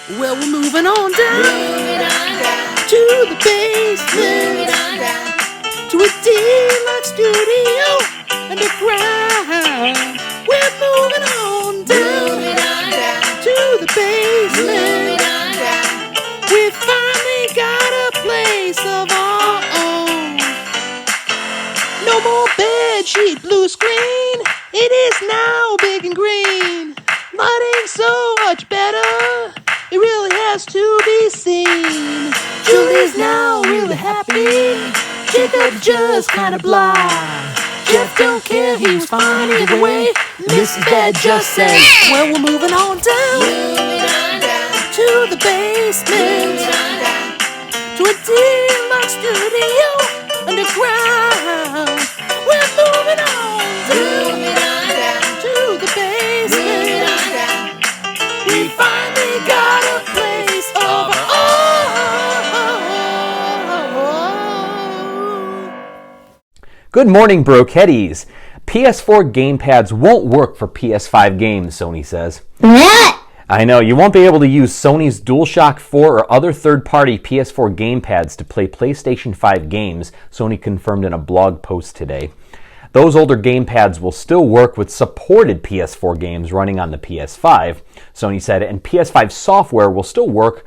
Well, we're moving on down, to the basement, to a deluxe studio underground. We're moving on down, to the basement. We finally got a place of our own. No more bedsheet blue screen. It is now big and green. Lighting so much better. It really has to be seen. Julie's now really happy. Jacob just kinda blah. Jeff don't care, he was fine either way. Mrs. Bad just said, well, we're moving on down, to the basement, to a deluxe studio underground. We're moving on down, to the basement. We finally got a place of our own. Good morning, Brochetties. PS4 gamepads won't work for PS5 games, Sony says. What? I know, you won't be able to use Sony's DualShock 4 or other third-party PS4 gamepads to play PlayStation 5 games, Sony confirmed in a blog post today. Those older gamepads will still work with supported PS4 games running on the PS5, Sony said, and PS5 software will still work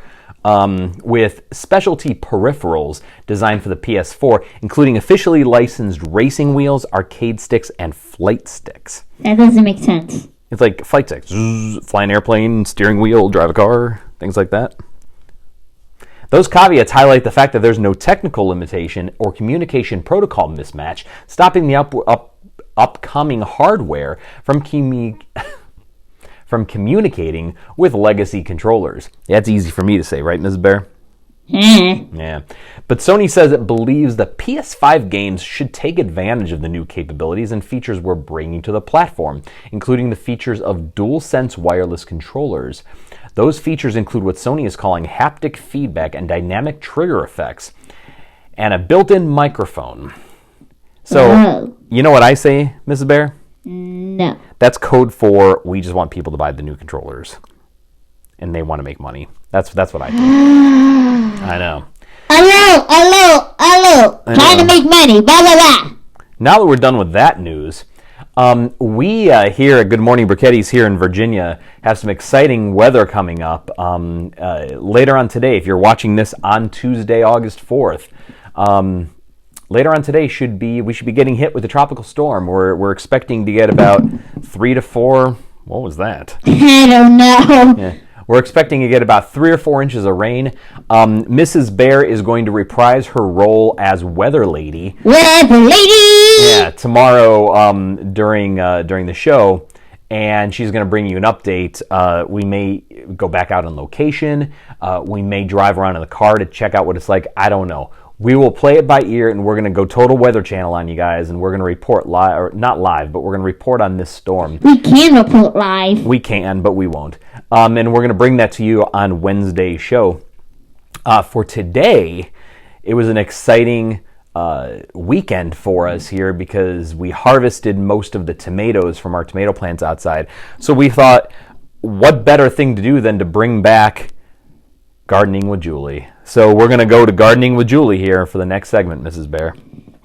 with specialty peripherals designed for the PS4, including officially licensed racing wheels, arcade sticks, and flight sticks. That doesn't make sense. It's like flight sticks. Fly an airplane, steering wheel, drive a car, things like that. Those caveats highlight the fact that there's no technical limitation or communication protocol mismatch stopping the upcoming hardware from communicating with legacy controllers. Yeah, it's easy for me to say, right, Ms. Bear? Yeah. But Sony says it believes the PS5 games should take advantage of the new capabilities and features we're bringing to the platform, including the features of DualSense wireless controllers. Those features include what Sony is calling haptic feedback and dynamic trigger effects, and a built-in microphone. So, You know what I say, Mrs. Bear? No. That's code for we just want people to buy the new controllers, and they want to make money. That's what I think. I know. Hello. Trying to make money. Blah, blah, blah. Now that we're done with that news, we here at Good Morning Brochetties here in Virginia have some exciting weather coming up later on today. If you're watching this on Tuesday, August 4th, later on today we should be getting hit with a tropical storm. We're expecting to get about 3 to 4. What was that? I don't know. Yeah. We're expecting to get about 3 or 4 inches of rain. Mrs. Bear is going to reprise her role as Weather Lady. Weather Lady! Yeah, tomorrow during the show, and she's going to bring you an update. We may go back out on location. We may drive around in the car to check out what it's like. I don't know. We will play it by ear, and we're going to go total Weather Channel on you guys, and we're going to report live, or not live, but we're going to report on this storm. We can report live. We can, but we won't. And we're going to bring that to you on Wednesday's show. For today, it was an exciting weekend for us here because we harvested most of the tomatoes from our tomato plants outside. So we thought, what better thing to do than to bring back Gardening with Julie. So we're going to go to Gardening with Julie here for the next segment, Mrs. Bear.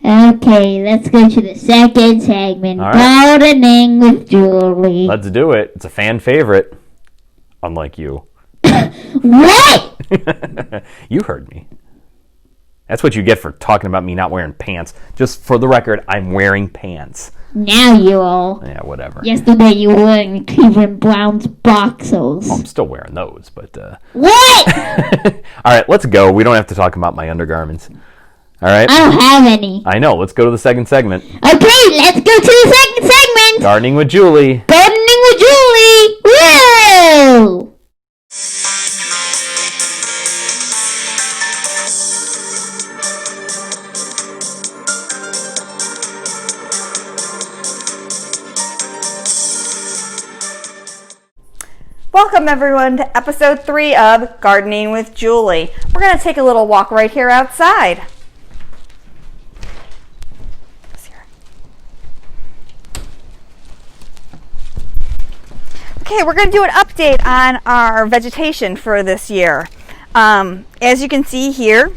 Okay, let's go to the second segment, All right. Gardening with Julie. Let's do it. It's a fan favorite, unlike you. What? You heard me. That's what you get for talking about me not wearing pants. Just for the record, I'm wearing pants. Now you all. Yeah, whatever. Yesterday you were wearing Cleveland Browns boxers. Well, I'm still wearing those, but... What? All right, let's go. We don't have to talk about my undergarments. All right? I don't have any. I know. Let's go to the second segment. Okay, let's go to the second segment. Gardening with Julie. Gardening with Julie. Woo! Welcome everyone to episode 3 of Gardening with Julie. We're going to take a little walk right here outside. Okay, we're going to do an update on our vegetation for this year. As you can see here,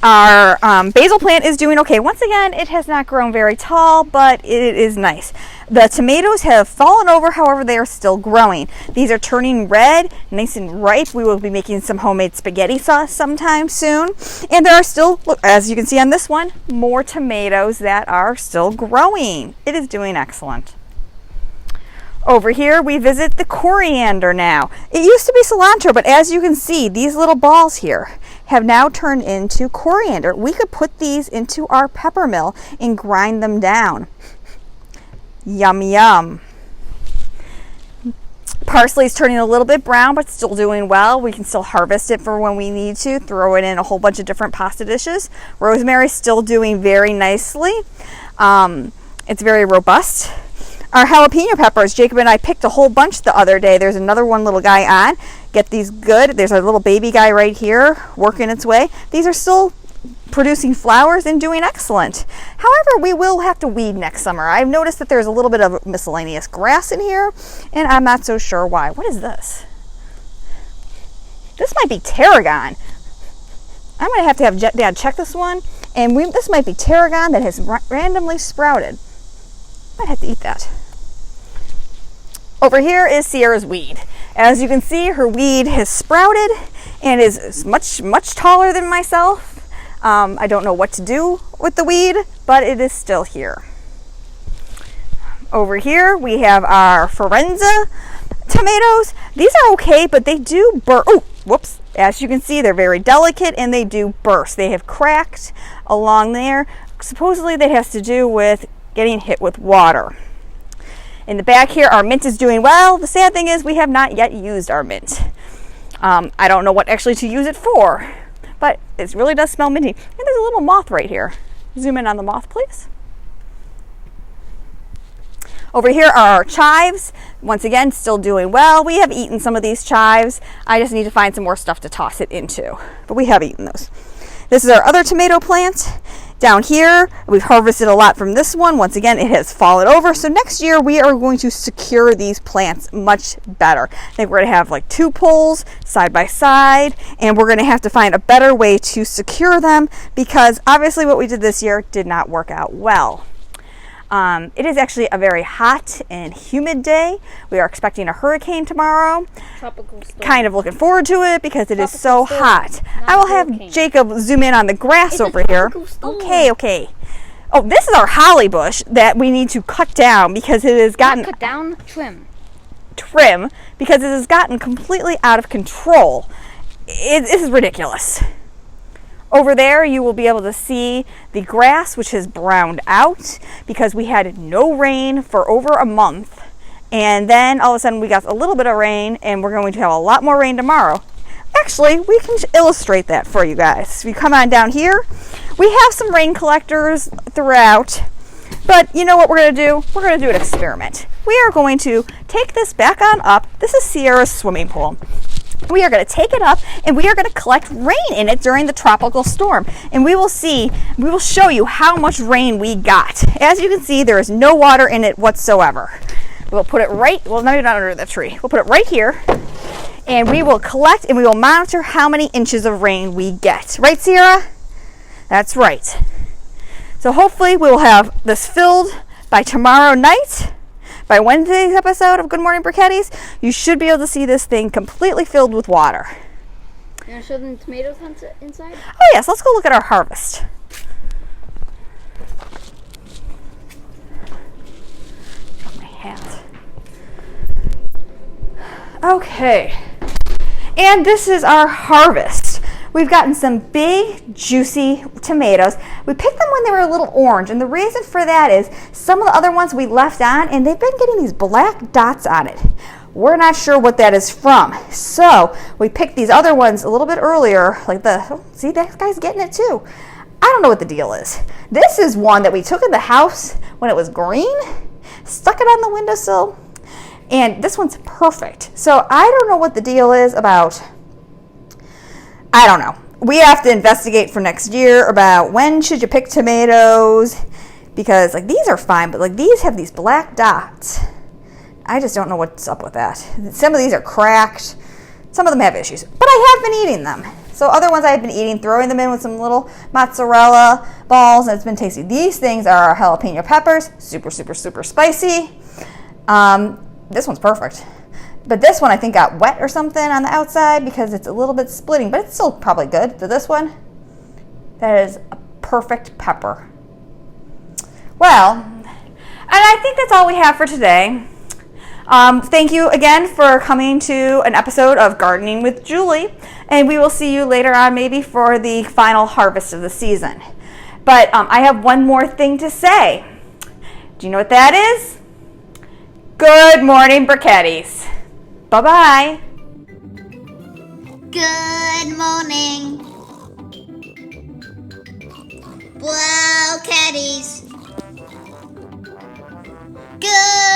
our basil plant is doing okay. Once again, it has not grown very tall, but it is nice. The tomatoes have fallen over, however, they are still growing. These are turning red, nice and ripe. We will be making some homemade spaghetti sauce sometime soon. And there are still, look, as you can see on this one, more tomatoes that are still growing. It is doing excellent. Over here, we visit the coriander now. It used to be cilantro, but as you can see, these little balls here have now turned into coriander. We could put these into our pepper mill and grind them down. Yum, yum. Parsley is turning a little bit brown, but still doing well. We can still harvest it for when we need to, throw it in a whole bunch of different pasta dishes. Rosemary is still doing very nicely. It's very robust. Our jalapeno peppers, Jacob and I picked a whole bunch the other day. There's another one little guy on. Get these good. There's a little baby guy right here working its way. These are still producing flowers and doing excellent. However, we will have to weed next summer. I've noticed that there's a little bit of miscellaneous grass in here, and I'm not so sure why. What is this? This might be tarragon. I'm going to have Dad check this one, and this might be tarragon that has randomly sprouted. Might have to eat that. Over here is Sierra's weed. As you can see, her weed has sprouted and is much, much taller than myself. I don't know what to do with the weed, but it is still here. Over here, we have our Forenza tomatoes. These are okay, but they do burst. Oh, whoops. As you can see, they're very delicate and they do burst. They have cracked along there. Supposedly that has to do with getting hit with water. In the back here, our mint is doing well. The sad thing is we have not yet used our mint. I don't know what actually to use it for, but it really does smell minty. And there's a little moth right here. Zoom in on the moth, please. Over here are our chives. Once again, still doing well. We have eaten some of these chives. I just need to find some more stuff to toss it into, but we have eaten those. This is our other tomato plant. Down here, we've harvested a lot from this one. Once again, it has fallen over. So next year, we are going to secure these plants much better. I think we're going to have like 2 poles side by side, and we're going to have to find a better way to secure them because obviously what we did this year did not work out well. It is actually a very hot and humid day. We are expecting a hurricane tomorrow. Tropical storm. Kind of looking forward to it because it is so storm, hot. not I will a have hurricane. Jacob zoom in on the grass It's a over here. tropical storm. Okay. Oh, this is our holly bush that we need to cut down because it has gotten Not cut down, trim. trim because it has gotten completely out of control. This is ridiculous. Over there, you will be able to see the grass, which has browned out because we had no rain for over a month. And then all of a sudden we got a little bit of rain and we're going to have a lot more rain tomorrow. Actually, we can illustrate that for you guys. If you come on down here, we have some rain collectors throughout. But you know what we're going to do? We're going to do an experiment. We are going to take this back on up. This is Sierra's swimming pool. We are going to take it up and we are going to collect rain in it during the tropical storm. And we will show you how much rain we got. As you can see, there is no water in it whatsoever. We'll put it right, well, no, not under the tree. We'll put it right here and we will collect and we will monitor how many inches of rain we get. Right, Sierra? That's right. So hopefully we will have this filled by tomorrow night. By Wednesday's episode of Good Morning Briquettis, you should be able to see this thing completely filled with water. You want to show them the tomatoes inside? Oh yes, let's go look at our harvest. Got my hat. Okay. And this is our harvest. We've gotten some big, juicy tomatoes. We picked them when they were a little orange, and the reason for that is some of the other ones we left on, and they've been getting these black dots on it. We're not sure what that is from. So we picked these other ones a little bit earlier, like see, that guy's getting it too. I don't know what the deal is. This is one that we took in the house when it was green, stuck it on the windowsill, and this one's perfect. So I don't know what the deal is about. I don't know. We have to investigate for next year about when should you pick tomatoes because like these are fine, but like these have these black dots. I just don't know what's up with that. Some of these are cracked. Some of them have issues, but I have been eating them. So other ones I've been eating, throwing them in with some little mozzarella balls, and it's been tasty. These things are jalapeno peppers, super, super, super spicy. This one's perfect. But this one I think got wet or something on the outside because it's a little bit splitting, but it's still probably good. So this one, that is a perfect pepper. Well, and I think that's all we have for today. Thank you again for coming to an episode of Gardening with Julie, and we will see you later on maybe for the final harvest of the season. But I have one more thing to say. Do you know what that is? Good morning, briquetties. Bye-bye. Good morning. Well, caddies. Good